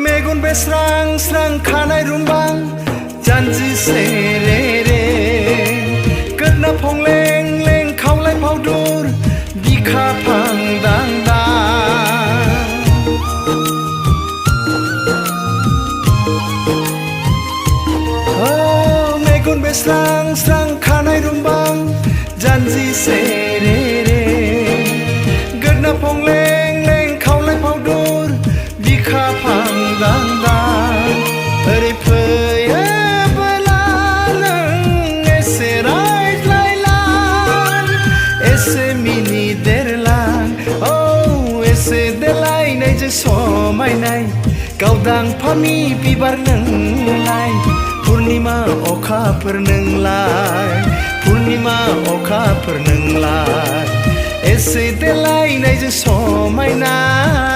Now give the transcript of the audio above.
मेगन बे स्रां स्रां खानाय रुमबां जानजि सेरे रे गोदना फं लें लें खावलाय फावदुर बिखा फां दां दां मेगन बे स्रां स्रां खानाय रुमबां जानजि सेरे रे गोदना फं लें लें खावलाय फावदुर बिखा फां दां दां ओरै फैयोबोला नों एसे रायज्लायलां एसे मिनिदेरलां एसे देलायनायजों समायनाय गावदां फामि बिबार नोंलाय पुर्निमा अखाफोर नोंलाय पुर्निमा अखाफोर नोंलाय एसे देलायनायजों समायनाय